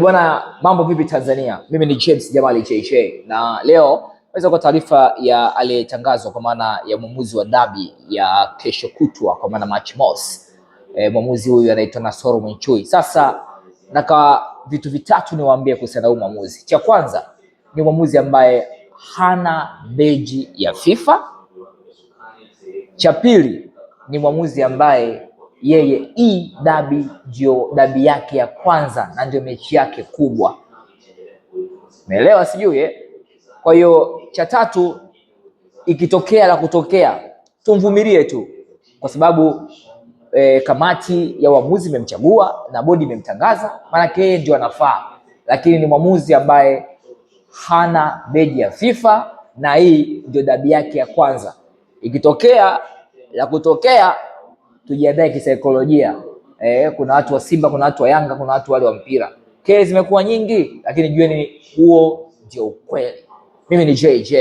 Bwana, mambo vipi Tanzania? Mimi ni James Jamali JJ na leo naweza kwa taarifa ya aliyetangazwa kwa maana ya mwamuzi wa dabi ya kesho kutwa kwa maana March Mosi. Mwamuzi huyu anaitwa Nasoro Mwinchui. Sasa naka vitu vitatu niwaambie kuhusiana na mwamuzi. Cha kwanza ni mwamuzi ambaye hana beji ya FIFA. Cha pili ni mwamuzi ambaye yeye hii dabi ndio dabi yake ya kwanza na ndio mechi yake kubwa. Umeelewa sijui Kwa hiyo cha tatu, ikitokea la kutokea tumvumilie tu, kwa sababu kamati ya uamuzi imemchagua na bodi imemtangaza, maana yeye ndio anafaa, lakini ni mwamuzi ambaye hana beji ya FIFA na hii ndio dabi yake ya kwanza. Ikitokea la kutokea tujiandae kisaikolojia. Kuna watu wa Simba, kuna watu wa Yanga, kuna watu wale wa mpira. Kesi zimekuwa nyingi, lakini jueni huo ndio ukweli. Mimi ni JJ.